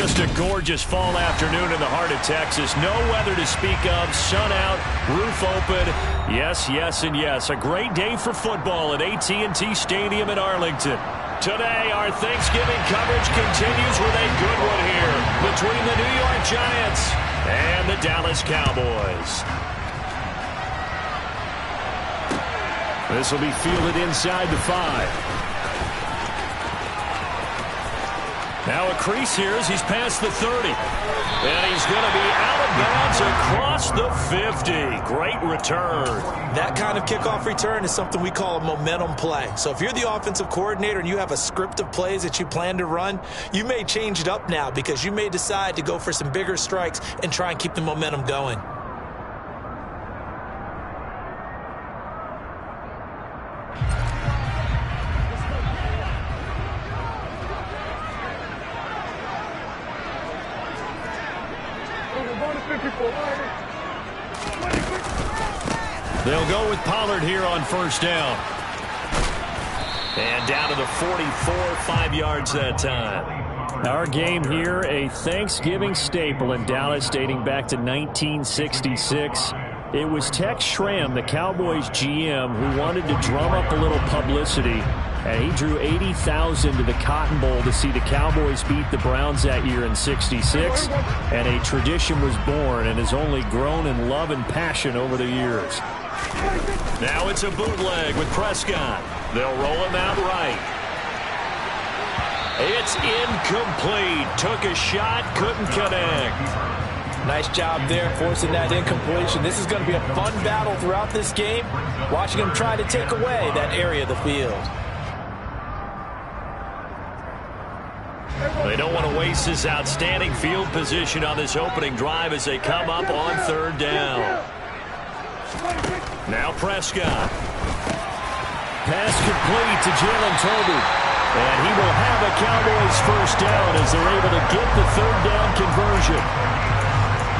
Just a gorgeous fall afternoon in the heart of Texas. No weather to speak of. Sun out, roof open. Yes, yes, and yes. A great day for football at AT&T Stadium in Arlington. Today, our Thanksgiving coverage continues with a good one here between the New York Giants and the Dallas Cowboys. This will be fielded inside the 5. Now a crease here as he's past the 30. And he's going to be out of bounds across the 50. Great return. That kind of kickoff return is something we call a momentum play. So if you're the offensive coordinator and you have a script of plays that you plan to run, you may change it up now because you may decide to go for some bigger strikes and try and keep the momentum going. They'll go with Pollard here on first down. And down to the 44, 5 yards that time. Our game here, a Thanksgiving staple in Dallas dating back to 1966. It was Tex Schramm, the Cowboys GM, who wanted to drum up a little publicity. And he drew 80,000 to the Cotton Bowl to see the Cowboys beat the Browns that year in '66. And a tradition was born and has only grown in love and passion over the years. Now it's a bootleg with Prescott. They'll roll him out right. It's incomplete. Took a shot, couldn't connect. Nice job there forcing that incompletion. This is going to be a fun battle throughout this game. Watching him try to take away that area of the field. They don't want to waste this outstanding field position on this opening drive as they come up on third down. Now Prescott. Pass complete to Jalen Tolbert. And he will have a Cowboys first down as they're able to get the third down conversion.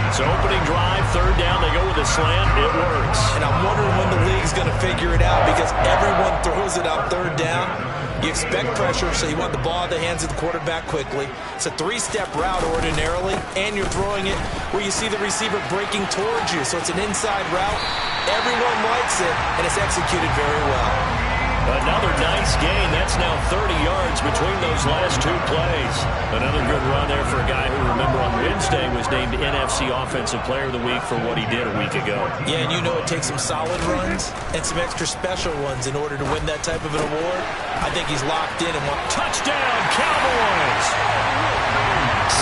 So opening drive, third down, they go with a slant. It works. And I'm wondering when the league's going to figure it out because everyone throws it on third down. You expect pressure, so you want the ball in the hands of the quarterback quickly. It's a three-step route ordinarily, and you're throwing it where you see the receiver breaking towards you. So it's an inside route. Everyone likes it, and it's executed very well. Another nice gain. That's now 30 yards between those last two plays. Another good run there for a guy who, remember, on Wednesday was named NFC Offensive Player of the Week for what he did a week ago. Yeah, and you know it takes some solid runs and some extra special ones in order to win that type of an award. I think he's locked in and wants touchdown, Cowboys!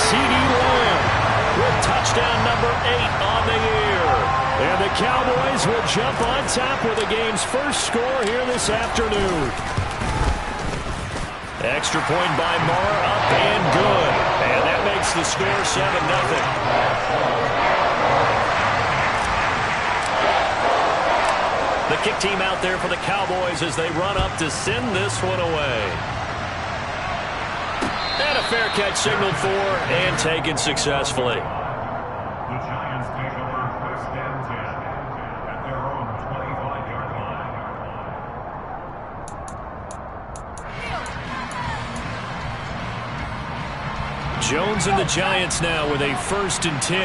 CeeDee Lamb with touchdown number 8 on the year. And the Cowboys will jump on top with the game's first score here this afternoon. Extra point by Marr, up and good. And that makes the score 7-0. The kick team out there for the Cowboys as they run up to send this one away. And a fair catch signaled for and taken successfully. Jones and the Giants now with a 1st and 10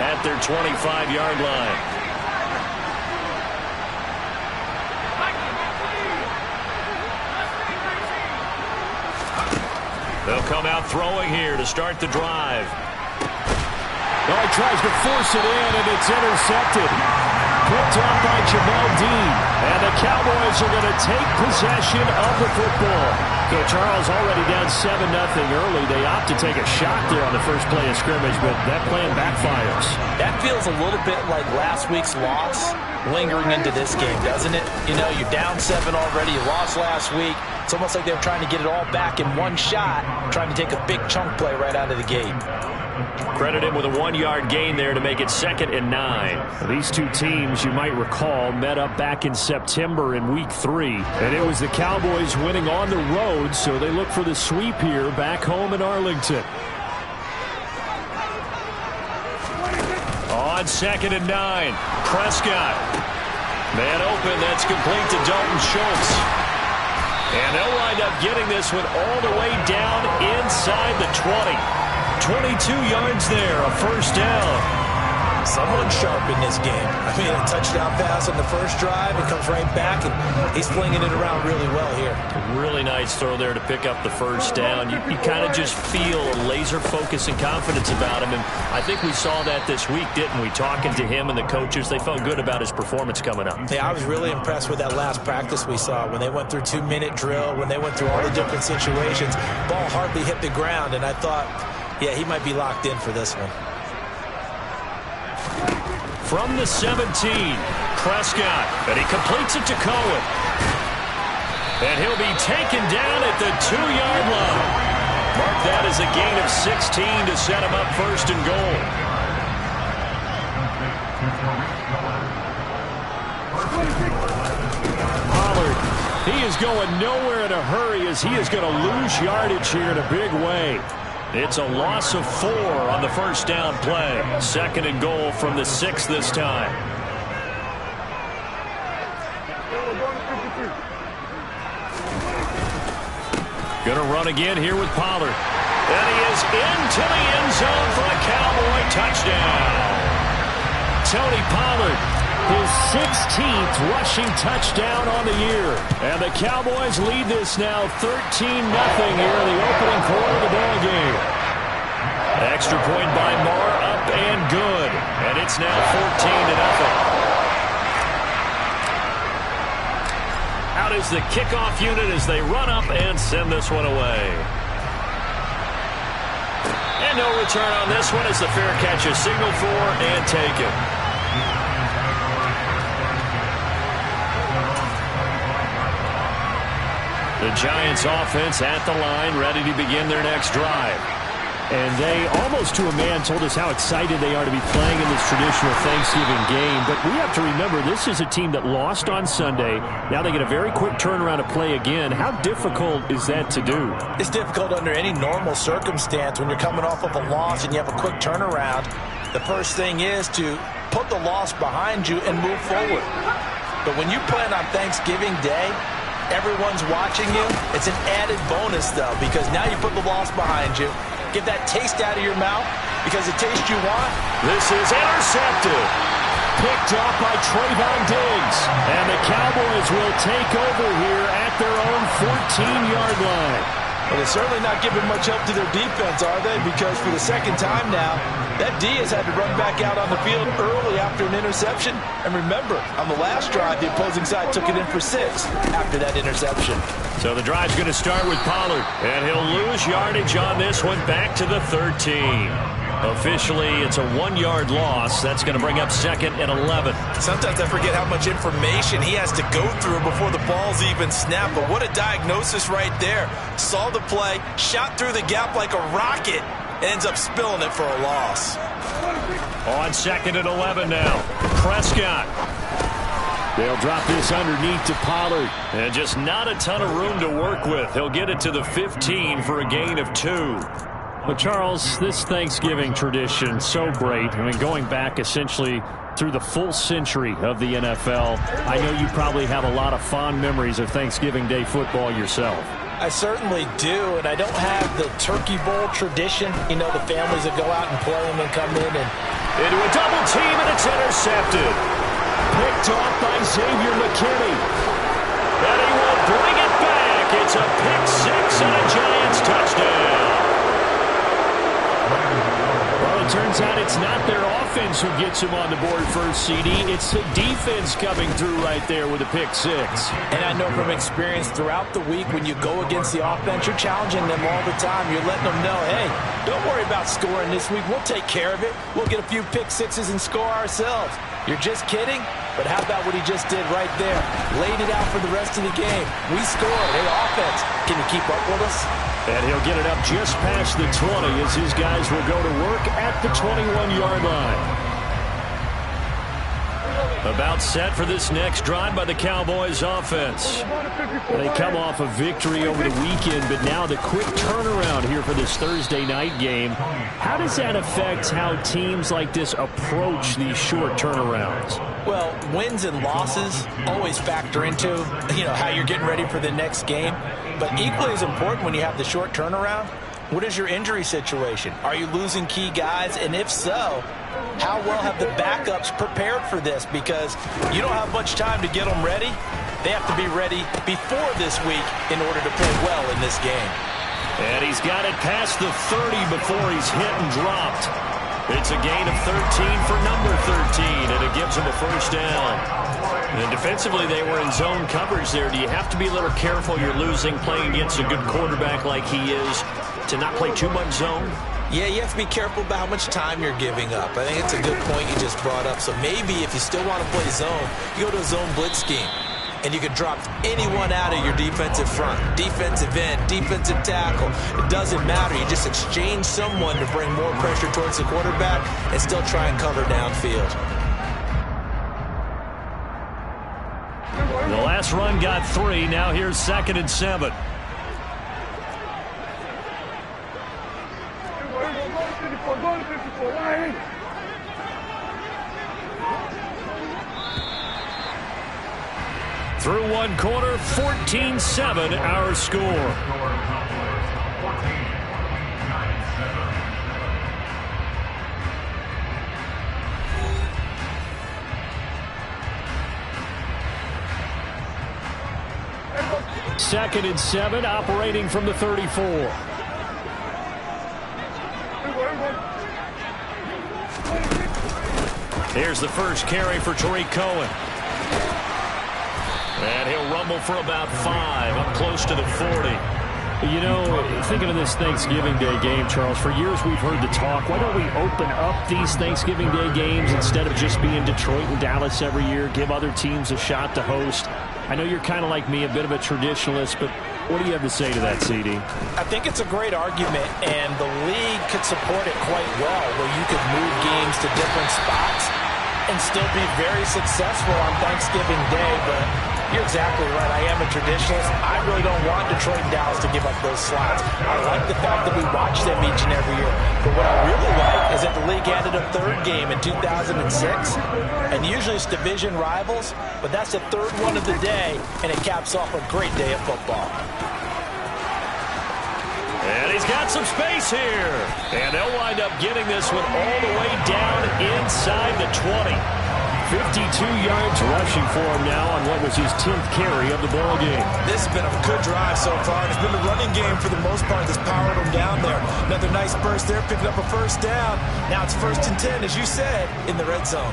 at their 25-yard line. They'll come out throwing here to start the drive. Oh, he tries to force it in, and it's intercepted. Picked up by Jamel Dean. And the Cowboys are going to take possession of the football. So Charles already down 7-0 early. They opt to take a shot there on the first play of scrimmage, but that plan backfires. That feels a little bit like last week's loss lingering into this game, doesn't it? You know, you're down 7 already. You lost last week. It's almost like they were trying to get it all back in one shot, trying to take a big chunk play right out of the gate. Credit him with a 1-yard gain there to make it 2nd and 9. These two teams, you might recall, met up back in September in Week 3. And it was the Cowboys winning on the road, so they look for the sweep here back home in Arlington. On 2nd and 9, Prescott. Man open, that's complete to Dalton Schultz. And they'll wind up getting this one all the way down inside the 20. 22 yards there, a first down. Someone sharp in this game. I mean, a touchdown pass on the first drive. It comes right back, and he's flinging it around really well here. Really nice throw there to pick up the first down. You kind of just feel a laser focus and confidence about him, and I think we saw that this week, didn't we? Talking to him and the coaches, they felt good about his performance coming up. Yeah, I was really impressed with that last practice we saw when they went through 2-minute drill, when they went through all the different situations. Ball hardly hit the ground, and I thought, yeah, he might be locked in for this one. From the 17, Prescott, and he completes it to Cohen. And he'll be taken down at the 2-yard line. Mark that as a gain of 16 to set him up first and goal. Pollard, he is going nowhere in a hurry as he is going to lose yardage here in a big way. It's a loss of 4 on the first down play. Second and goal from the 6 this time. Going to run again here with Pollard. And he is into the end zone for a Cowboy touchdown. Tony Pollard, his 16th rushing touchdown on the year. And the Cowboys lead this now 13-0 here in the opening quarter of the ball game. Extra point by Moore, up and good. And it's now 14-0. Out is the kickoff unit as they run up and send this one away. And no return on this one as the fair catch is signaled for and taken. The Giants offense at the line, ready to begin their next drive. And they, almost to a man, told us how excited they are to be playing in this traditional Thanksgiving game. But we have to remember, this is a team that lost on Sunday. Now they get a very quick turnaround to play again. How difficult is that to do? It's difficult under any normal circumstance when you're coming off of a loss and you have a quick turnaround. The first thing is to put the loss behind you and move forward. But when you play on Thanksgiving Day, everyone's watching you. It's an added bonus, though, because now you put the loss behind you. Get that taste out of your mouth, because the taste you want. This is intercepted. Picked off by Trayvon Diggs. And the Cowboys will take over here at their own 14-yard line. Well, they're certainly not giving much help to their defense, are they? Because for the second time now, that D has had to run back out on the field early after an interception. And remember, on the last drive, the opposing side took it in for 6 after that interception. So the drive's going to start with Pollard, and he'll lose yardage on this one back to the 13. Officially, it's a 1-yard loss. That's going to bring up second and 11. Sometimes I forget how much information he has to go through before the ball's even snapped. But what a diagnosis right there. Saw the play, shot through the gap like a rocket, ends up spilling it for a loss. On second and 11 now, Prescott. They'll drop this underneath to Pollard. And just not a ton of room to work with. He'll get it to the 15 for a gain of 2. But, Charles, this Thanksgiving tradition, so great. I mean, going back essentially through the full century of the NFL, I know you probably have a lot of fond memories of Thanksgiving Day football yourself. I certainly do, and I don't have the Turkey Bowl tradition. You know, the families that go out and play them and come in and... Into a double team, and it's intercepted. Picked off by Xavier McKinney. And he will bring it back. It's a pick 6 and a Giants touchdown. Well, it turns out it's not their offense who gets him on the board first, CD. It's the defense coming through right there with a pick 6. And I know from experience throughout the week, when you go against the offense, you're challenging them all the time. You're letting them know, hey, don't worry about scoring this week. We'll take care of it. We'll get a few pick 6s and score ourselves. You're just kidding? But how about what he just did right there? Laid it out for the rest of the game. We scored. Hey, offense, can you keep up with us? And he'll get it up just past the 20 as his guys will go to work at the 21-yard line. About set for this next drive by the Cowboys offense. They come off a victory over the weekend, but now the quick turnaround here for this Thursday night game. How does that affect how teams like this approach these short turnarounds? Well, wins and losses always factor into, how you're getting ready for the next game. But equally as important when you have the short turnaround, what is your injury situation? Are you losing key guys? And if so, how well have the backups prepared for this? Because you don't have much time to get them ready. They have to be ready before this week in order to play well in this game. And he's got it past the 30 before he's hit and dropped. It's a gain of 13 for number 13, and it gives him a first down. And defensively, they were in zone coverage there. Do you have to be a little careful? You're losing playing against a good quarterback like he is to not play too much zone? Yeah, you have to be careful about how much time you're giving up. I think it's a good point you just brought up. So maybe if you still want to play zone, you go to a zone blitz scheme. And you can drop anyone out of your defensive front, defensive end, defensive tackle. It doesn't matter. You just exchange someone to bring more pressure towards the quarterback and still try and cover downfield. The last run got 3. Now here's 2nd and 7. Through one quarter, 14-7 our score. Second and 7, operating from the 34. Here's the first carry for Tariq Cohen. And he'll rumble for about 5, up close to the 40. Thinking of this Thanksgiving Day game, Charles, for years we've heard the talk, why don't we open up these Thanksgiving Day games instead of just being Detroit and Dallas every year, give other teams a shot to host? I know you're kind of like me, a bit of a traditionalist, but what do you have to say to that, CD? I think it's a great argument, and the league could support it quite well, where you could move games to different spots and still be very successful on Thanksgiving Day, but you're exactly right. I am a traditionalist. I really don't want Detroit and Dallas to give up those slots. I like the fact that we watch them each and every year. But what I really like is that the league added a 3rd game in 2006. And usually it's division rivals, but that's the 3rd one of the day, and it caps off a great day of football. And he's got some space here. And they'll wind up getting this one all the way down inside the 20. 52 yards rushing for him now on what was his 10th carry of the ball game. This has been a good drive so far. It's been the running game for the most part that's powered him down there. Another nice burst there, picking up a first down. Now it's 1st and 10, as you said, in the red zone.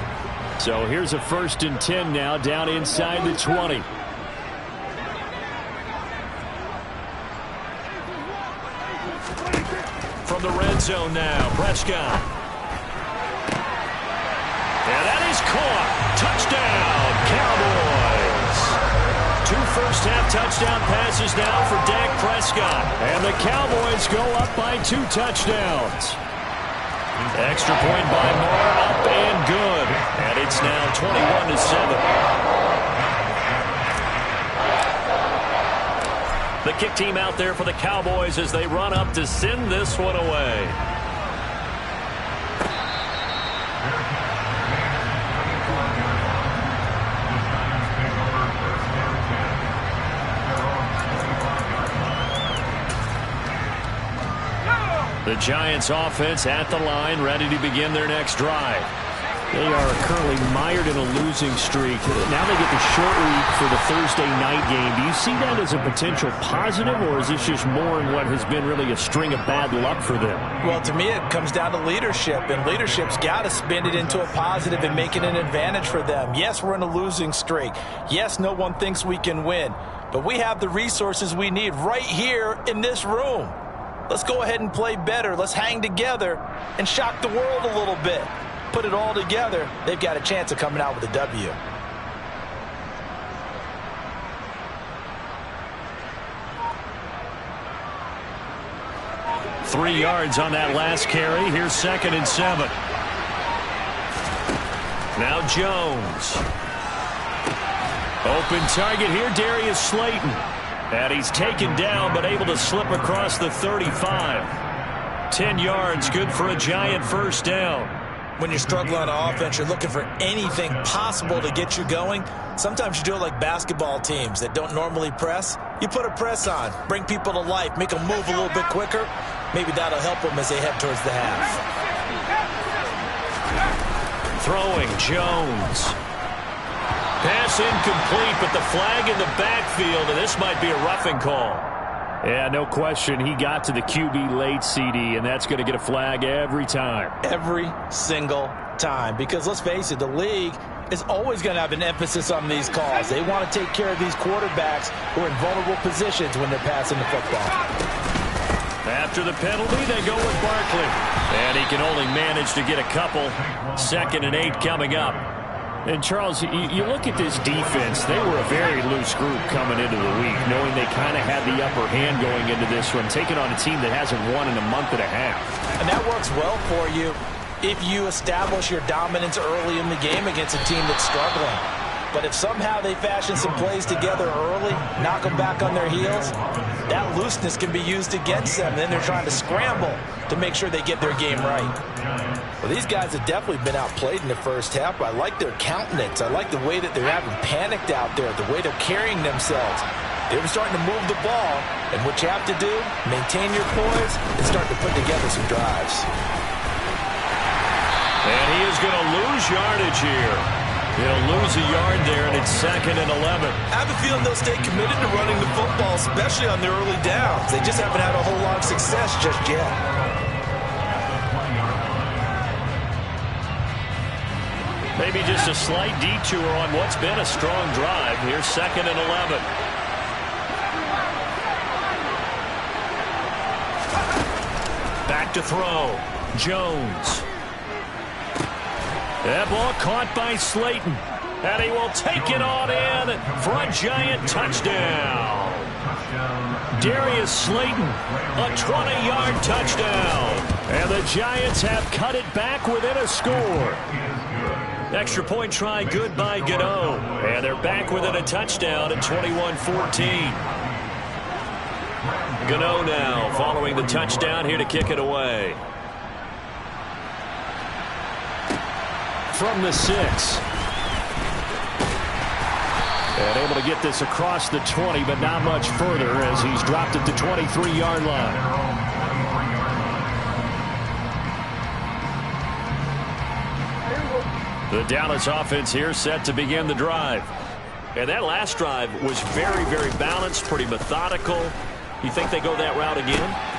So here's a 1st and 10 now, down inside the 20. From the red zone now, Prescott. And that is caught. Touchdown, Cowboys. 2 first-half touchdown passes now for Dak Prescott. And the Cowboys go up by 2 touchdowns. Extra point by Moore, up and good. And it's now 21-7. The kick team out there for the Cowboys as they run up to send this one away. The Giants offense at the line, ready to begin their next drive. They are currently mired in a losing streak. Now they get the short week for the Thursday night game. Do you see that as a potential positive, or is this just more in what has been really a string of bad luck for them? Well, to me, it comes down to leadership, and leadership's got to spin it into a positive and make it an advantage for them. Yes, we're in a losing streak. Yes, no one thinks we can win, but we have the resources we need right here in this room. Let's go ahead and play better. Let's hang together and shock the world a little bit. Put it all together, they've got a chance of coming out with a W. Three yards on that last carry. Here's 2nd and 7. Now Jones. Open target here, Darius Slayton. And he's taken down, but able to slip across the 35. 10 yards, good for a Giant first down. When you're struggling on offense, you're looking for anything possible to get you going. Sometimes you do it like basketball teams that don't normally press. You put a press on, bring people to life, make them move a little bit quicker. Maybe that'll help them as they head towards the half. Throwing, Jones. Pass incomplete, but the flag in the backfield, and this might be a roughing call. Yeah, no question. He got to the QB late, CD, and that's going to get a flag every time. Every single time. Because let's face it, the league is always going to have an emphasis on these calls. They want to take care of these quarterbacks who are in vulnerable positions when they're passing the football. After the penalty, they go with Barkley. And he can only manage to get a couple. 2nd and 8 coming up. And, Charles, you look at this defense. They were a very loose group coming into the week, knowing they kind of had the upper hand going into this one, taking on a team that hasn't won in a month and a half. And that works well for you if you establish your dominance early in the game against a team that's struggling. But if somehow they fashion some plays together early, knock them back on their heels, that looseness can be used against them. Then they're trying to scramble to make sure they get their game right. Well, these guys have definitely been outplayed in the first half. I like their countenance. I like the way that they're having panicked out there, the way they're carrying themselves. They're starting to move the ball, and what you have to do, maintain your poise and start to put together some drives. And he is going to lose yardage here. He'll lose a yard there, and it's 2nd and 11. I have a feeling they'll stay committed to running the football, especially on their early downs. They just haven't had a whole lot of success just yet. Maybe just a slight detour on what's been a strong drive. Here's 2nd and 11. Back to throw. Jones. That ball caught by Slayton. And he will take it on in for a Giant touchdown. Darius Slayton, a 20-yard touchdown. And the Giants have cut it back within a score. Extra point try good by Gano. And they're back within a touchdown at 21-14. Gano now following the touchdown here to kick it away. From the 6. And able to get this across the 20, but not much further as he's dropped at the 23-yard line. The Dallas offense here set to begin the drive. And that last drive was very, very balanced, pretty methodical. You think they go that route again?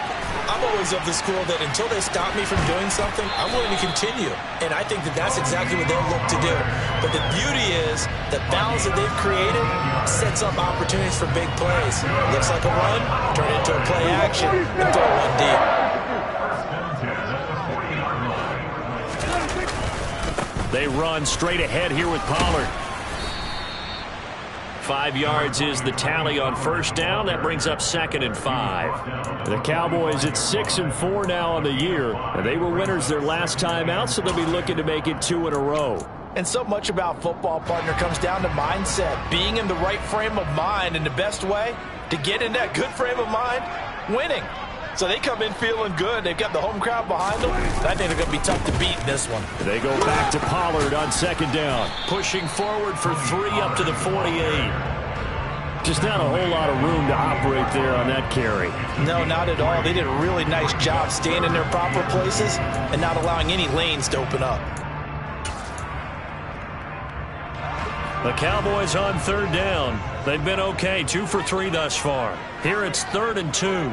I'm always of the school that until they stop me from doing something, I'm willing to continue. And I think that that's exactly what they'll look to do. But the beauty is the balance that they've created sets up opportunities for big plays. Looks like a run, turn it into a play action, and throw one deep. They run straight ahead here with Pollard. 5 yards is the tally on first down. That brings up 2nd and 5. The Cowboys at 6-4 now on the year. And they were winners their last time out, so they'll be looking to make it 2 in a row. And so much about football, partner, comes down to mindset. Being in the right frame of mind, and the best way to get in that good frame of mind, winning. So they come in feeling good. They've got the home crowd behind them. I think they're going to be tough to beat in this one. They go back to Pollard on 2nd down. Pushing forward for 3 up to the 48. Just not a whole lot of room to operate there on that carry. No, not at all. They did a really nice job staying in their proper places and not allowing any lanes to open up. The Cowboys on 3rd down. They've been okay, 2 for 3 thus far. Here it's 3rd and 2.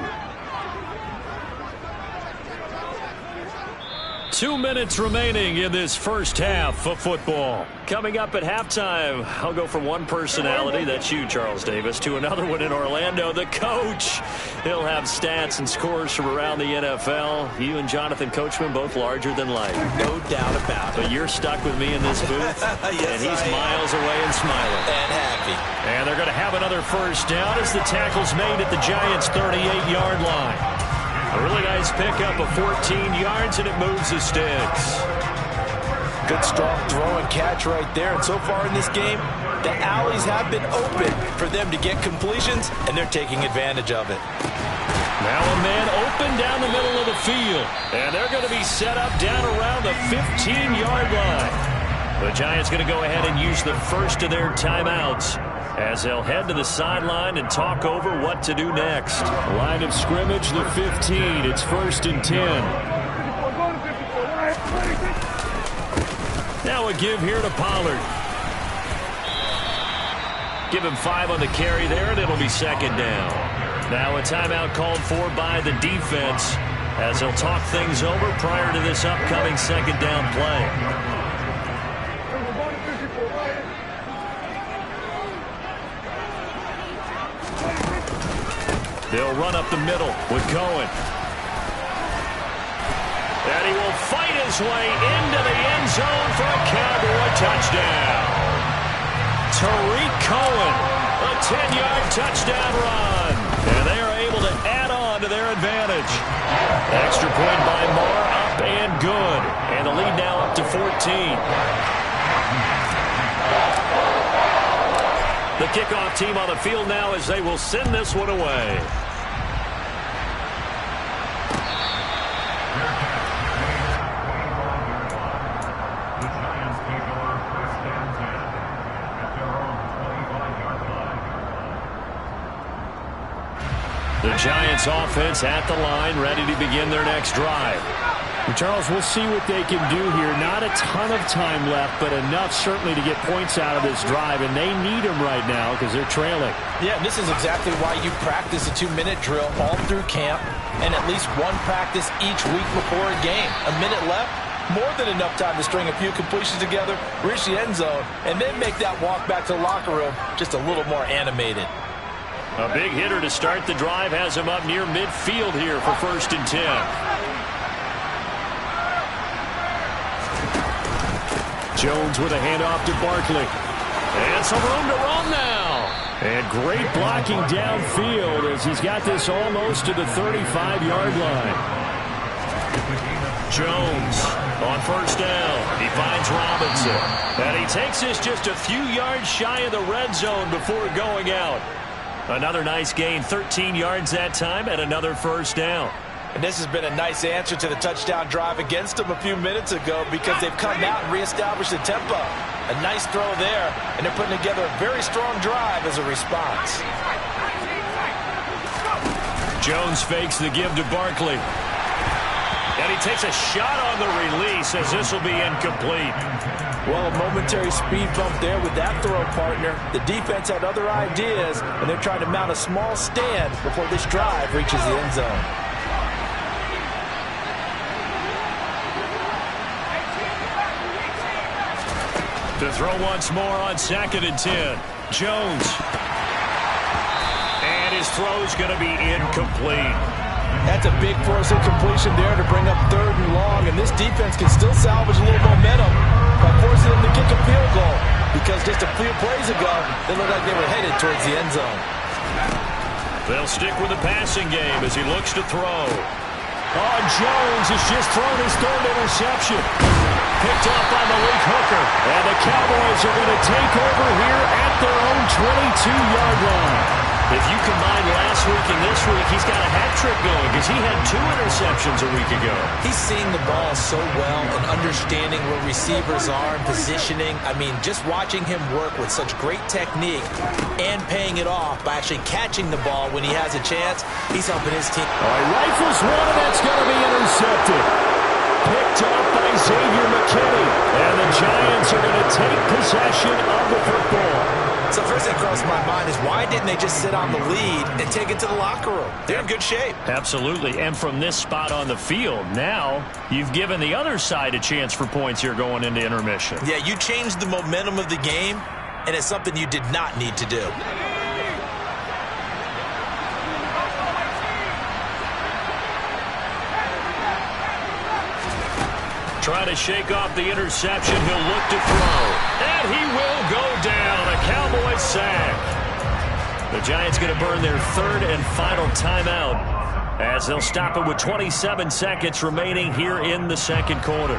2 minutes remaining in this first half of football. Coming up at halftime, I'll go from one personality, that's you, Charles Davis, to another one in Orlando, the coach. He'll have stats and scores from around the NFL. You and Jonathan Coachman both larger than life. No doubt about it. But you're stuck with me in this booth, yes, and he's miles away and smiling. And happy. And they're going to have another first down as the tackle's made at the Giants' 38-yard line. A really nice pickup of 14 yards, and it moves the sticks. Good, strong throw and catch right there. And so far in this game, the alleys have been open for them to get completions, and they're taking advantage of it. Now a man open down the middle of the field. And they're going to be set up down around the 15-yard line. The Giants going to go ahead and use the first of their timeouts as they'll head to the sideline and talk over what to do next. Line of scrimmage, the 15. It's 1st and 10. Now a give here to Pollard. Give him 5 on the carry there, and it'll be 2nd down. Now a timeout called for by the defense as they'll talk things over prior to this upcoming 2nd down play. They'll run up the middle with Cohen. And he will fight his way into the end zone for a Cowboy touchdown. Tariq Cohen, a 10-yard touchdown run. And they are able to add on to their advantage. Extra point by Moore, up and good. And the lead now up to 14. The kickoff team on the field now as they will send this one away. The Giants offense at the line, ready to begin their next drive. And Charles, we'll see what they can do here. Not a ton of time left, but enough certainly to get points out of this drive, and they need them right now because they're trailing. Yeah, this is exactly why you practice a 2-minute drill all through camp and at least one practice each week before a game. A minute left, more than enough time to string a few completions together, reach the end zone, and then make that walk back to the locker room just a little more animated. A big hitter to start the drive has him up near midfield here for 1st and 10. Jones with a handoff to Barkley. And some room to run now. And great blocking downfield as he's got this almost to the 35-yard line. Jones on 1st down. He finds Robinson. And he takes this just a few yards shy of the red zone before going out. Another nice gain, 13 yards that time, and another 1st down. And this has been a nice answer to the touchdown drive against them a few minutes ago because they've come out and reestablished the tempo. A nice throw there, and they're putting together a very strong drive as a response. Jones fakes the give to Barkley. And he takes a shot on the release as this will be incomplete. Well, a momentary speed bump there with that throw, partner. The defense had other ideas, and they're trying to mount a small stand before this drive reaches the end zone. To throw once more on 2nd and 10. Jones. And his throw's going to be incomplete. That's a big forcing completion there to bring up 3rd and long, and this defense can still salvage a little momentum by forcing them to kick a field goal because just a few plays ago, they looked like they were headed towards the end zone. They'll stick with the passing game as he looks to throw. Oh, Jones has just thrown his 3rd interception. Picked off by Malik Hooker. And the Cowboys are going to take over here at their own 22-yard line. If you combine last week and this week, he's got a hat trick going because he had 2 interceptions a week ago. He's seeing the ball so well and understanding where receivers are and positioning. I mean, just watching him work with such great technique and paying it off by actually catching the ball when he has a chance, he's helping his team. All right, rifles one, that's going to be intercepted. Picked up by Xavier McKinney. And the Giants are going to take possession of the football. So first thing crossed my mind is why didn't they just sit on the lead and take it to the locker room? They're in good shape. Absolutely. And from this spot on the field, now you've given the other side a chance for points here going into intermission. Yeah, you changed the momentum of the game, and it's something you did not need to do. Trying to shake off the interception. He'll look to throw. And he will go down. A Cowboy sack. The Giants going to burn their 3rd and final timeout as they'll stop it with 27 seconds remaining here in the second quarter.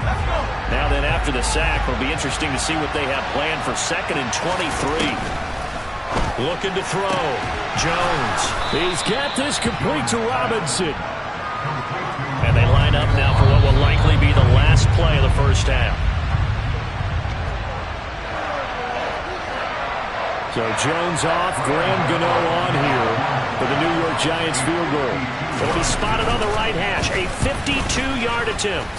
Now then, after the sack, it'll be interesting to see what they have planned for 2nd and 23. Looking to throw. Jones. He's got this complete to Robinson. And they line up now for what will likely be the last play of the first half. So Jones off, Graham Gano on here for the New York Giants field goal. It'll be spotted on the right hash, a 52-yard attempt.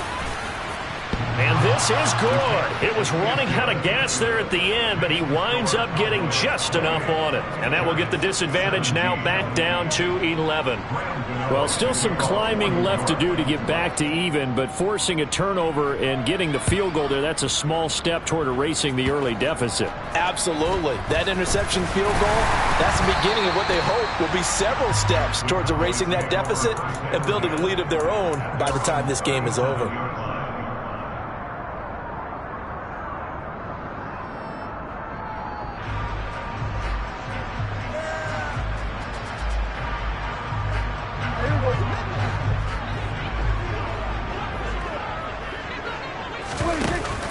And this is good. It was running out of gas there at the end, but he winds up getting just enough on it. And that will get the disadvantage now back down to 11. Well, still some climbing left to do to get back to even, but forcing a turnover and getting the field goal there, that's a small step toward erasing the early deficit. Absolutely. That interception field goal, that's the beginning of what they hope will be several steps towards erasing that deficit and building a lead of their own by the time this game is over.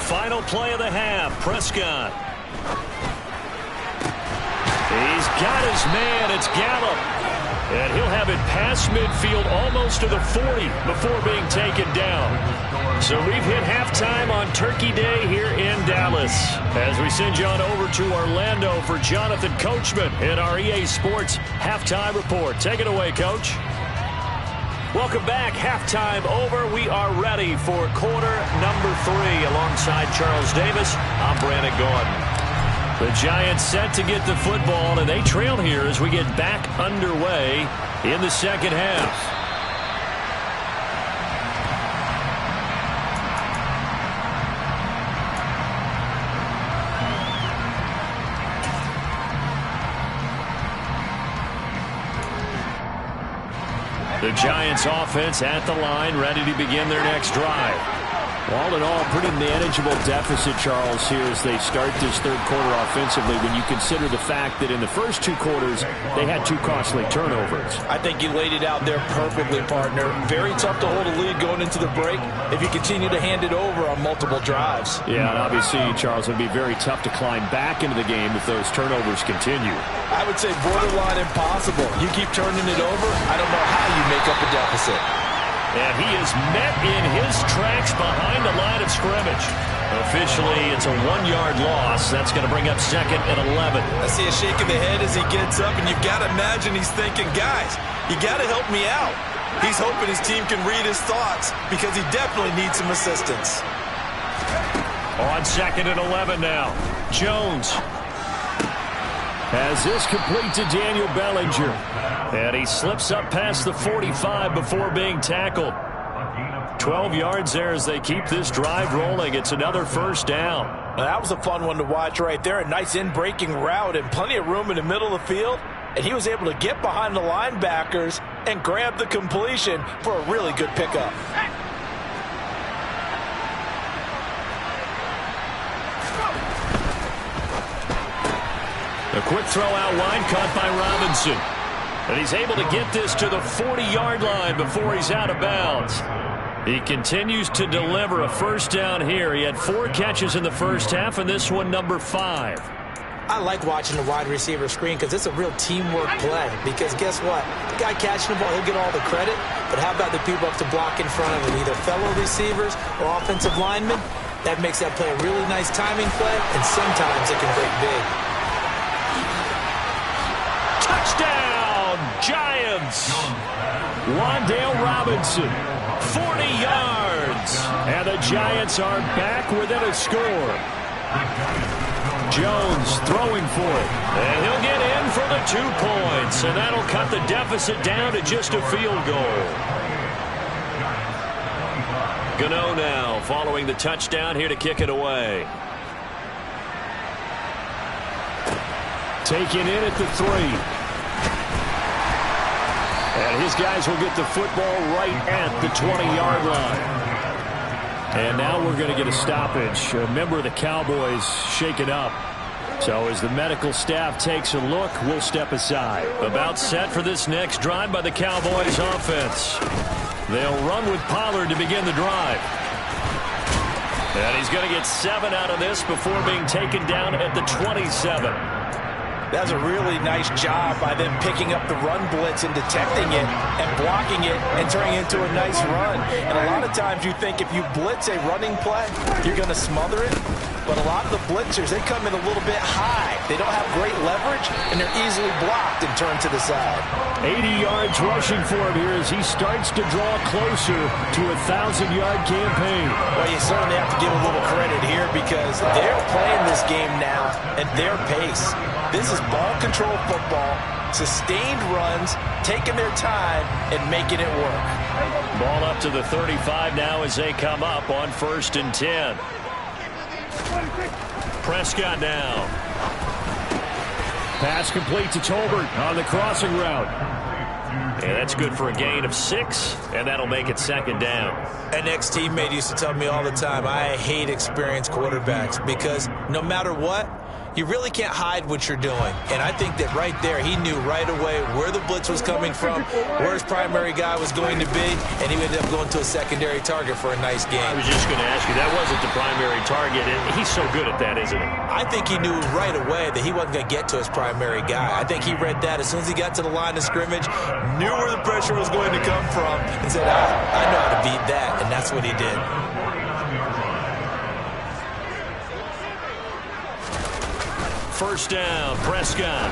Final play of the half, Prescott. He's got his man, it's Gallup. And he'll have it past midfield almost to the 40 before being taken down. So we've hit halftime on Turkey Day here in Dallas. As we send you on over to Orlando for Jonathan Coachman in our EA Sports Halftime Report. Take it away, Coach. Welcome back. Halftime over. We are ready for quarter number 3. Alongside Charles Davis, I'm Brandon Gordon. The Giants set to get the football, and they trail here as we get back underway in the second half. The Giants offense at the line, ready to begin their next drive. All in all, pretty manageable deficit, Charles, here as they start this third quarter offensively when you consider the fact that in the first 2 quarters, they had 2 costly turnovers. I think you laid it out there perfectly, partner. Very tough to hold a lead going into the break if you continue to hand it over on multiple drives. Yeah, and obviously, Charles, it would be very tough to climb back into the game if those turnovers continue. I would say borderline impossible. You keep turning it over, I don't know how you make up a deficit. And he is met in his tracks behind the line of scrimmage. Officially, it's a 1-yard loss. That's going to bring up 2nd and 11. I see a shake of the head as he gets up, and you've got to imagine he's thinking, guys, you got to help me out. He's hoping his team can read his thoughts because he definitely needs some assistance. On 2nd and 11 now. Jones has this complete to Daniel Bellinger. And he slips up past the 45 before being tackled. 12 yards there as they keep this drive rolling. It's another first down. Now, that was a fun one to watch right there. A nice in-breaking route and plenty of room in the middle of the field. And he was able to get behind the linebackers and grab the completion for a really good pickup. A quick throw out wide, caught by Robinson. And he's able to get this to the 40-yard line before he's out of bounds. He continues to deliver a first down here. He had 4 catches in the first half, and this one number 5. I like watching the wide receiver screen because it's a real teamwork play. Because guess what? The guy catching the ball, he'll get all the credit. But how about the people up to block in front of him, either fellow receivers or offensive linemen? That makes that play a really nice timing play, and sometimes it can break big. Touchdown, Giants! Wan'Dale Robinson, 40 yards. And the Giants are back within a score. Jones throwing for it. And he'll get in for the 2 points. And that'll cut the deficit down to just a field goal. Gano now following the touchdown here to kick it away. Taken in at the 3. And his guys will get the football right at the 20-yard line. And now we're going to get a stoppage. A member of the Cowboys shaken up. So as the medical staff takes a look, we'll step aside. About set for this next drive by the Cowboys offense. They'll run with Pollard to begin the drive. And he's going to get 7 out of this before being taken down at the 27. That's a really nice job by them picking up the run blitz and detecting it and blocking it and turning it into a nice run. And a lot of times you think if you blitz a running play, you're going to smother it. But a lot of the blitzers, they come in a little bit high. They don't have great leverage, and they're easily blocked and turned to the side. 80 yards rushing for him here as he starts to draw closer to a 1,000-yard campaign. Well, you certainly have to give a little credit here because they're playing this game now at their pace. This is ball control football, sustained runs, taking their time, and making it work. Ball up to the 35 now as they come up on 1st and 10. Prescott now. Pass complete to Tolbert on the crossing route. And that's good for a gain of 6, and that'll make it 2nd down. An ex-teammate used to tell me all the time, I hate experienced quarterbacks because no matter what, you really can't hide what you're doing. And I think that right there, he knew right away where the blitz was coming from, where his primary guy was going to be, and he ended up going to a secondary target for a nice game. I was just going to ask you, that wasn't the primary target, and he's so good at that, isn't he? I think he knew right away that he wasn't going to get to his primary guy. I think he read that as soon as he got to the line of scrimmage, knew where the pressure was going to come from, and said, I know how to beat that, and that's what he did. First down, Prescott.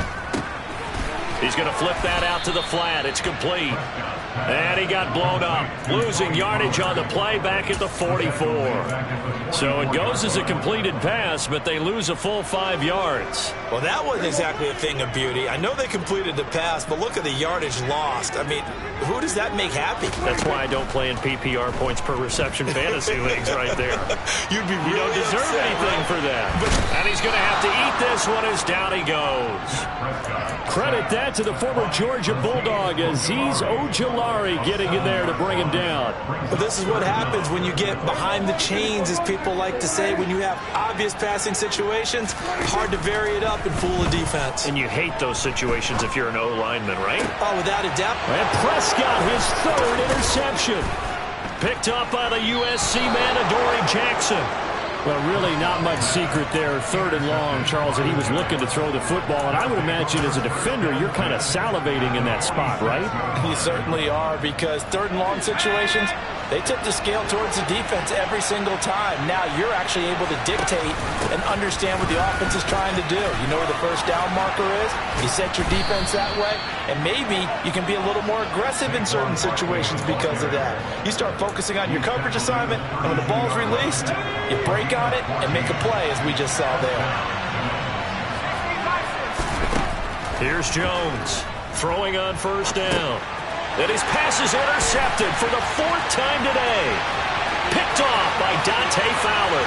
He's going to flip that out to the flat. It's complete. And he got blown up. Losing yardage on the play back at the 44. So it goes as a completed pass, but they lose a full 5 yards. Well, that wasn't exactly a thing of beauty. I know they completed the pass, but look at the yardage lost. I mean, who does that make happy? That's why I don't play in PPR points per reception fantasy leagues right there. You'd be really You don't deserve upset, anything right? for that. And he's going to have to eat this one as down he goes. Credit that to the former Georgia Bulldog, Azeez Ojulari getting in there to bring him down. But this is what happens when you get behind the chains, as people like to say. When you have obvious passing situations, hard to vary it up and fool a defense. And you hate those situations if you're an O-lineman, right? Oh, without a doubt. And Prescott, his 3rd interception. Picked up by the USC man, Adoree Jackson. Well, really not much secret there. 3rd and long, Charles, and he was looking to throw the football. And I would imagine as a defender, you're kind of salivating in that spot, right? You certainly are, because 3rd and long situations, they tip the scale towards the defense every single time. Now you're actually able to dictate and understand what the offense is trying to do. You know where the first down marker is. You set your defense that way, and maybe you can be a little more aggressive in certain situations because of that. You start focusing on your coverage assignment, and when the ball's released, you break on it and make a play, as we just saw there. Here's Jones throwing on 1st down. And his pass is intercepted for the 4th time today. Picked off by Dante Fowler.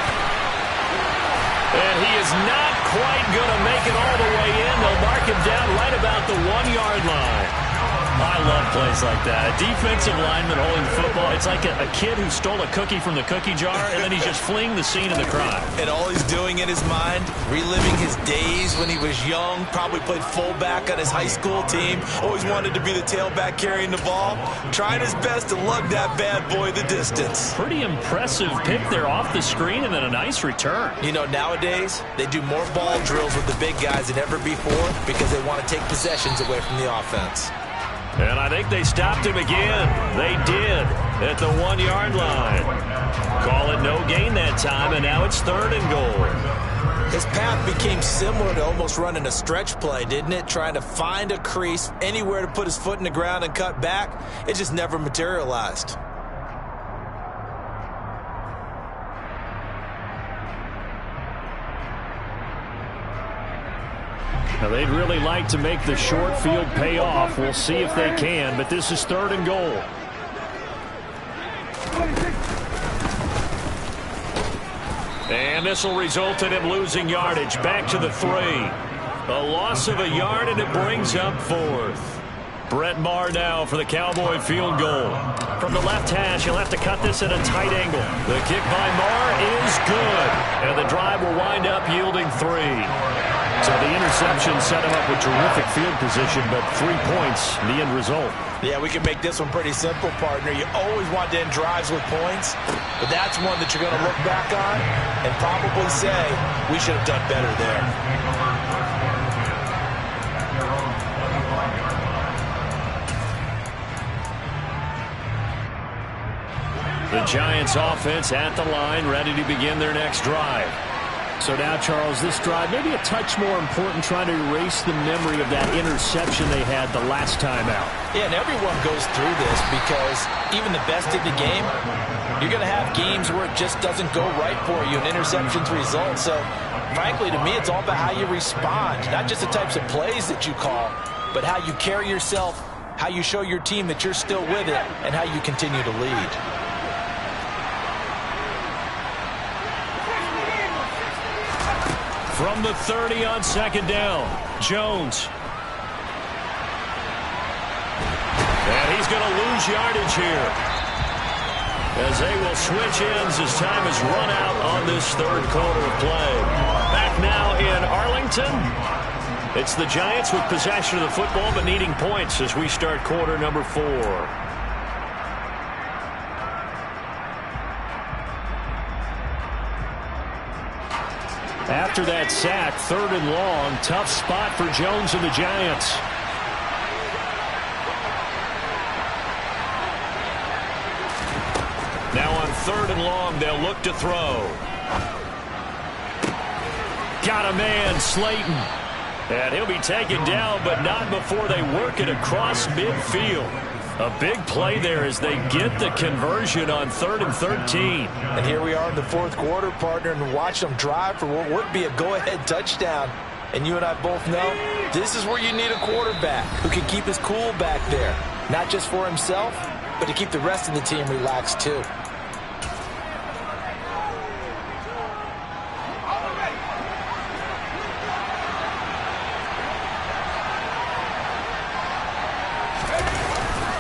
And he is not quite going to make it all the way in. They'll mark him down right about the 1-yard line. I love plays like that. A defensive lineman holding the football. It's like a kid who stole a cookie from the cookie jar, and then he's just fleeing the scene of the crime. And all he's doing in his mind, reliving his days when he was young, probably played fullback on his high school team, always wanted to be the tailback carrying the ball, trying his best to lug that bad boy the distance. Pretty impressive pick there off the screen, and then a nice return. You know, nowadays, they do more ball drills with the big guys than ever before because they want to take possessions away from the offense. And I think they stopped him again. They did at the 1-yard line. Call it no gain that time, and now it's 3rd and goal. His path became similar to almost running a stretch play, didn't it? Trying to find a crease, anywhere to put his foot in the ground and cut back. It just never materialized. Now, they'd really like to make the short field pay off. We'll see if they can, but this is 3rd and goal. And this will result in him losing yardage. Back to the 3. A loss of a yard, and it brings up 4th. Brett Maher now for the Cowboy field goal. From the left hash, he'll have to cut this at a tight angle. The kick by Maher is good. And the drive will wind up yielding 3. So the interception set him up with terrific field position, but 3 points, the end result. Yeah, we can make this one pretty simple, partner. You always want to end drives with points, but that's one that you're going to look back on and probably say, we should have done better there. The Giants offense at the line, ready to begin their next drive. So now, Charles, this drive maybe a touch more important, trying to erase the memory of that interception they had the last time out. Yeah, and everyone goes through this because even the best in the game, you're going to have games where it just doesn't go right for you, and interceptions result. So, frankly, to me, it's all about how you respond, not just the types of plays that you call, but how you carry yourself, how you show your team that you're still with it, and how you continue to lead. From the 30 on second down, Jones. And he's going to lose yardage here, as they will switch ends as time is run out on this third quarter of play. Back now in Arlington. It's the Giants with possession of the football but needing points as we start quarter number 4. After that sack, 3rd and long, tough spot for Jones and the Giants. Now on 3rd and long, they'll look to throw. Got a man, Slayton. And he'll be taken down, but not before they work it across midfield. A big play there as they get the conversion on 3rd and 13. And here we are in the 4th quarter, partner, and watch them drive for what would be a go-ahead touchdown. And you and I both know this is where you need a quarterback who can keep his cool back there. Not just for himself, but to keep the rest of the team relaxed too.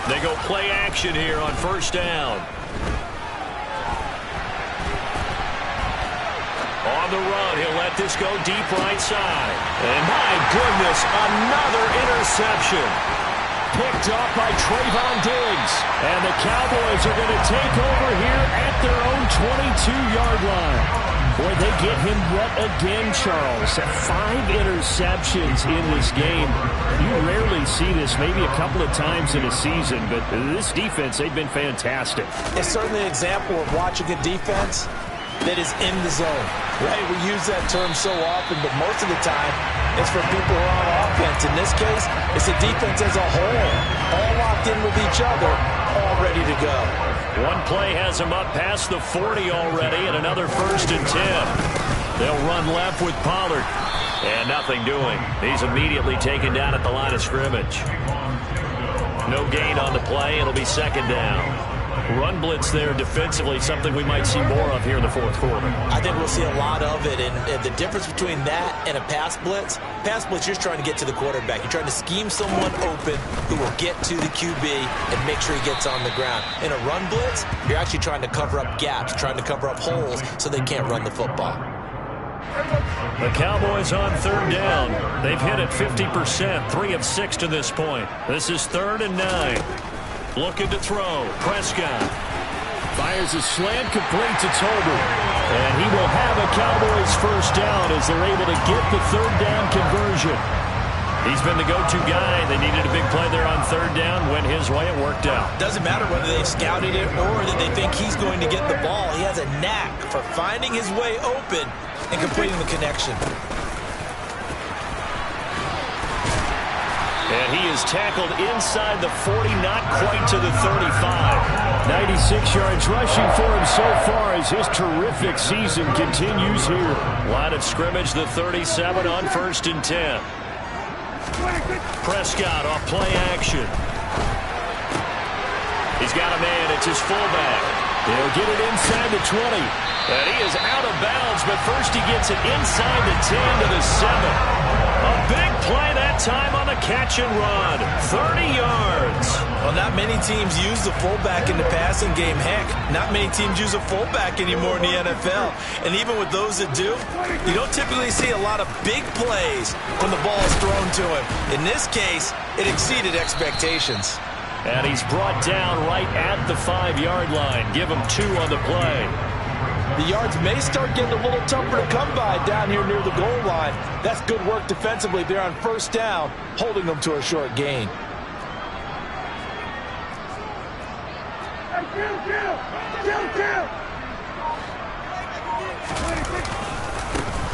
They go play action here on 1st down. On the run, he'll let this go deep right side. And my goodness, another interception. Picked up by Trayvon Diggs. And the Cowboys are going to take over here at their own 22-yard line. Boy, they get him yet again, Charles. 5 interceptions in this game. You rarely see this, maybe a couple of times in a season, but this defense, they've been fantastic. It's certainly an example of watching a defense that is in the zone, right? We use that term so often, but most of the time, it's for people who are on offense. In this case, it's the defense as a whole, all locked in with each other, all ready to go. One play has him up past the 40 already, and another 1st and 10. They'll run left with Pollard. And nothing doing. He's immediately taken down at the line of scrimmage. No gain on the play. It'll be 2nd down. Run blitz there defensively, something we might see more of here in the 4th quarter. I think we'll see a lot of it, and the difference between that and a pass blitz, you're just trying to get to the quarterback. You're trying to scheme someone open who will get to the QB and make sure he gets on the ground. In a run blitz, you're actually trying to cover up gaps, trying to cover up holes so they can't run the football. The Cowboys on 3rd down. They've hit it 50%, 3 of 6 to this point. This is 3rd and 9. Looking to throw. Prescott fires a slant, complete to Tolbert. And he will have a Cowboys 1st down as they're able to get the 3rd down conversion. He's been the go-to guy. They needed a big play there on 3rd down. Went his way. It worked out. Doesn't matter whether they've scouted it or that they think he's going to get the ball. He has a knack for finding his way open and completing the connection. And he is tackled inside the 40, not quite to the 35. 96 yards rushing for him so far as his terrific season continues here. Line of scrimmage, the 37 on 1st and 10. Prescott off play action. He's got a man. It's his fullback. He'll get it inside the 20. And he is out of bounds, but first he gets it inside the 10 to the 7. A big play that time on the catch and run. 30 yards. Well, not many teams use the fullback in the passing game. Heck, not many teams use a fullback anymore in the NFL. And even with those that do, you don't typically see a lot of big plays when the ball is thrown to him. In this case, it exceeded expectations. And he's brought down right at the 5-yard line. Give him 2 on the play. The yards may start getting a little tougher to come by down here near the goal line. That's good work defensively there on first down, holding them to a short gain.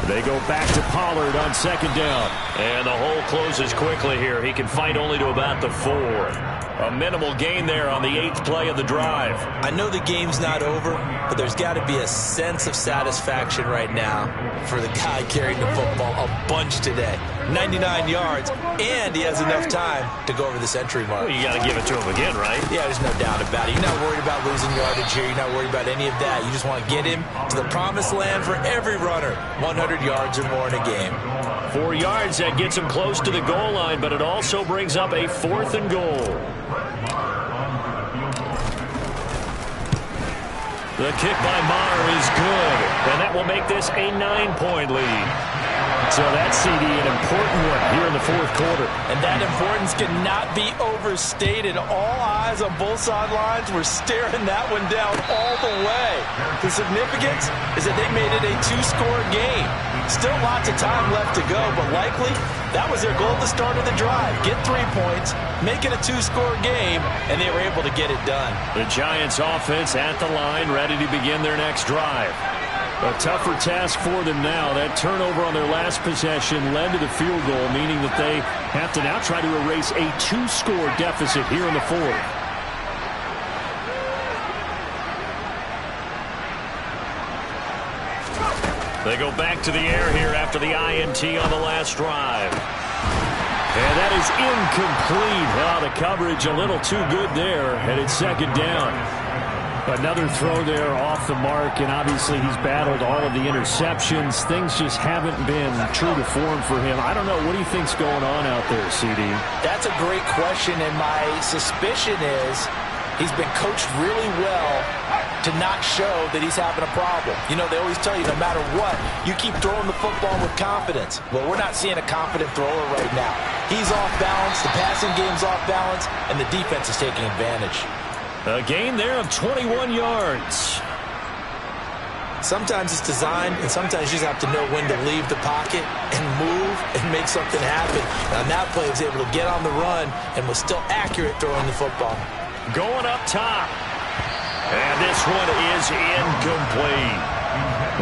They go back to Pollard on second down. And the hole closes quickly here. He can fight only to about the 4. A minimal gain there on the 8th play of the drive. I know the game's not over, but there's got to be a sense of satisfaction right now for the guy carrying the football a bunch today. 99 yards, and he has enough time to go over the century mark. Well, you got to give it to him again, right? Yeah, there's no doubt about it. You're not worried about losing yardage here. You're not worried about any of that. You just want to get him to the promised land for every runner. 100 yards or more in a game. 4 yards, that gets him close to the goal line, but it also brings up a 4th and goal. The kick by Maher is good, and that will make this a 9-point lead. So that CD, an important one here in the 4th quarter. And that importance cannot be overstated. All eyes on both sidelines were staring that one down all the way. The significance is that they made it a 2-score game. Still lots of time left to go, but likely that was their goal at the start of the drive. Get 3 points, make it a 2-score game, and they were able to get it done. The Giants offense at the line, ready to begin their next drive. A tougher task for them now. That turnover on their last possession led to the field goal, meaning that they have to now try to erase a 2-score deficit here in the 4th. They go back to the air here after the INT on the last drive. And that is incomplete. Oh, the coverage a little too good there, and it's second down. Another throw there off the mark, and obviously he's battled all of the interceptions. Things just haven't been true to form for him. I don't know. What do you think's going on out there, CD? That's a great question, and my suspicion is he's been coached really well to not show that he's having a problem. You know, they always tell you no matter what, you keep throwing the football with confidence. Well, we're not seeing a confident thrower right now. He's off balance, the passing game's off balance, and the defense is taking advantage. A gain there of 21 yards. Sometimes it's designed, and sometimes you just have to know when to leave the pocket and move and make something happen. And on that play, he was able to get on the run and was still accurate throwing the football. Going up top. And this one is incomplete.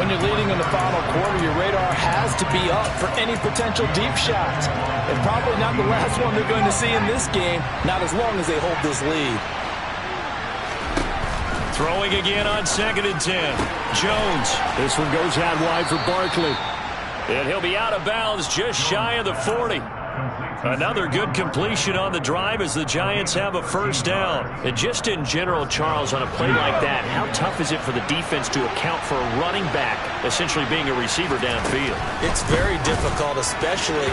When you're leading in the final quarter, your radar has to be up for any potential deep shots. And probably not the last one they're going to see in this game, not as long as they hold this lead. Throwing again on 2nd and 10. Jones. This one goes out wide for Barkley. And he'll be out of bounds just shy of the 40. Another good completion on the drive as the Giants have a first down. And just in general, Charles, on a play like that, how tough is it for the defense to account for a running back essentially being a receiver downfield? It's very difficult, especially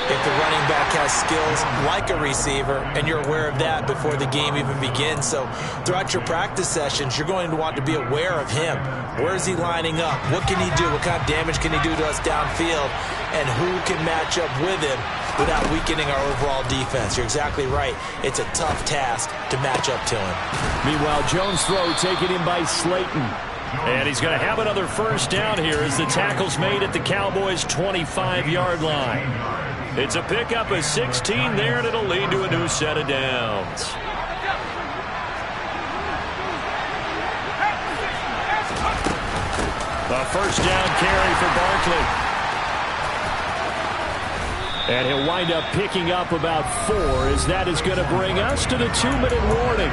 if the running back has skills like a receiver, and you're aware of that before the game even begins. So throughout your practice sessions, you're going to want to be aware of him. Where is he lining up? What can he do? What kind of damage can he do to us downfield? And who can match up with him without weakening our overall defense? You're exactly right. It's a tough task to match up to him. Meanwhile, Jones' throw taken in by Slayton. And he's going to have another first down here as the tackle's made at the Cowboys' 25-yard line. It's a pickup of 16 there, and it'll lead to a new set of downs. A first down carry for Barkley. And he'll wind up picking up about 4 as that is going to bring us to the 2-minute warning.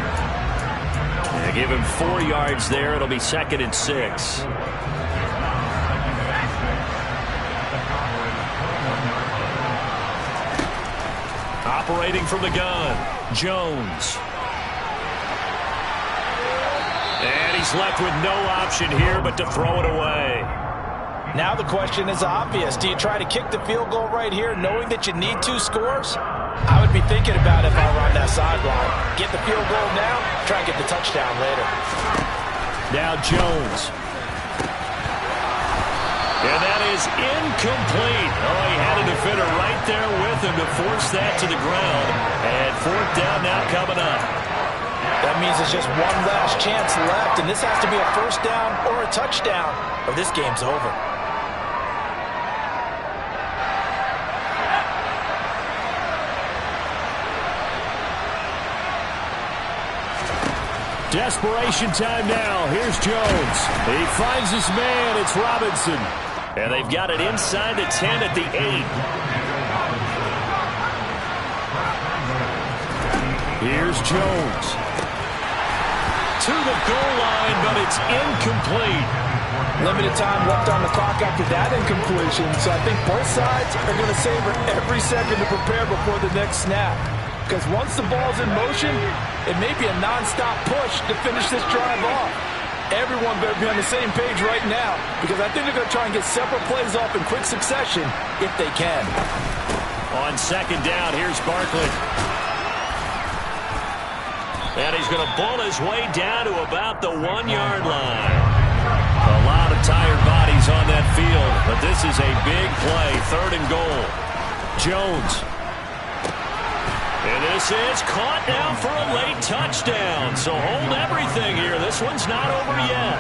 And give him 4 yards there. It'll be 2nd and 6. Operating from the gun, Jones. And he He's left with no option here but to throw it away. Now the question is obvious. Do you try to kick the field goal right here knowing that you need 2 scores? I would be thinking about it if I were on that sideline. Get the field goal now, try and get the touchdown later. Now Jones. And that is incomplete. Oh, he had a defender right there with him to force that to the ground. And 4th down now coming up. That means there's just one last chance left, and this has to be a 1st down or a touchdown, or this game's over. Desperation time now. Here's Jones. He finds his man. It's Robinson. And they've got it inside the 10 at the 8. Here's Jones. To the goal line, but it's incomplete. Limited time left on the clock after that incompletion, so I think both sides are going to savor every second to prepare before the next snap. Because once the ball's in motion, it may be a non-stop push to finish this drive off. Everyone better be on the same page right now, because I think they're going to try and get several plays off in quick succession if they can. On 2nd down, here's Barkley. And he's going to bull his way down to about the 1-yard line. A lot of tired bodies on that field, but this is a big play, 3rd and goal. Jones. And this is caught now for a late touchdown. So hold everything here. This one's not over yet.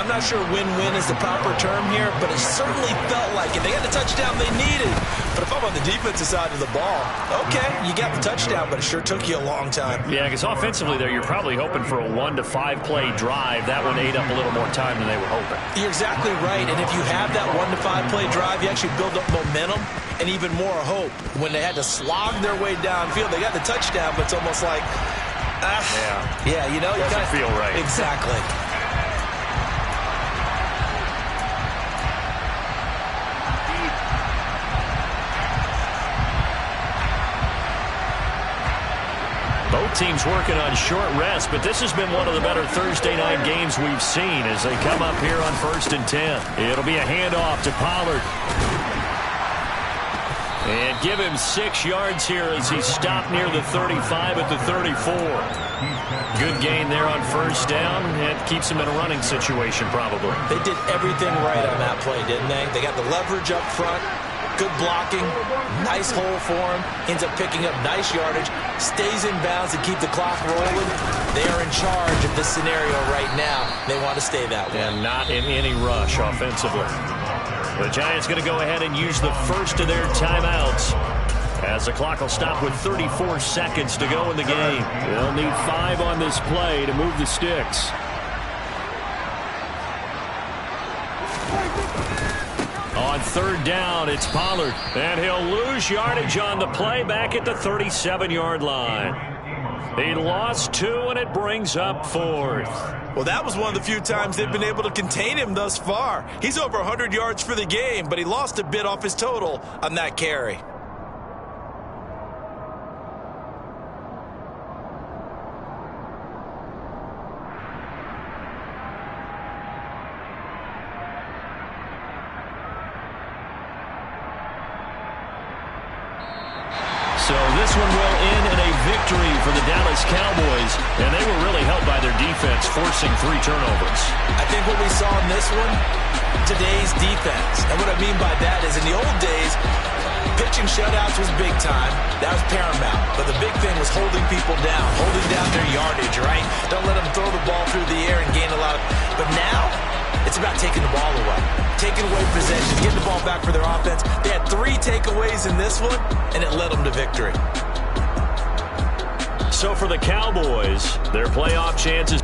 I'm not sure win-win is the proper term here, but it certainly felt like it. They got the touchdown they needed. But if I'm on the defensive side of the ball, okay, you got the touchdown, but it sure took you a long time. Yeah, because offensively there, you're probably hoping for a 1 to 5 play drive. That one ate up a little more time than they were hoping. You're exactly right. And if you have that 1 to 5 play drive, you actually build up momentum and even more hope. When they had to slog their way downfield, they got the touchdown, but it's almost like, yeah, you know, doesn't feel right. Exactly. Both teams working on short rest, but this has been one of the better Thursday night games we've seen as they come up here on 1st and 10. It'll be a handoff to Pollard. And give him 6 yards here as he stopped near the 35 at the 34. Good gain there on 1st down. It keeps him in a running situation probably. They did everything right on that play, didn't they? They got the leverage up front. Good blocking, nice hole for him, ends up picking up nice yardage, stays in bounds to keep the clock rolling. They are in charge of this scenario right now. They want to stay that way. And not in any rush offensively. The Giants going to go ahead and use the first of their timeouts as the clock will stop with 34 seconds to go in the game. They'll need 5 on this play to move the sticks. On 3rd down, it's Pollard. And he'll lose yardage on the play back at the 37-yard line. He lost 2, and it brings up 4th. Well, that was one of the few times they've been able to contain him thus far. He's over 100 yards for the game, but he lost a bit off his total on that carry. So this one will end in a victory for the Dallas Cowboys, and they were really helped by their defense, forcing 3 turnovers. I think what we saw in this one, today's defense. And what I mean by that is in the old days, pitching shutouts was big time. That was paramount. But the big thing was holding people down, holding down their yardage, right? Don't let them throw the ball through the air and gain a lot of... But now, it's about taking the ball away. Taking away possession, getting the ball back for their offense. They had 3 takeaways in this one, and it led them to victory. So for the Cowboys, their playoff chances...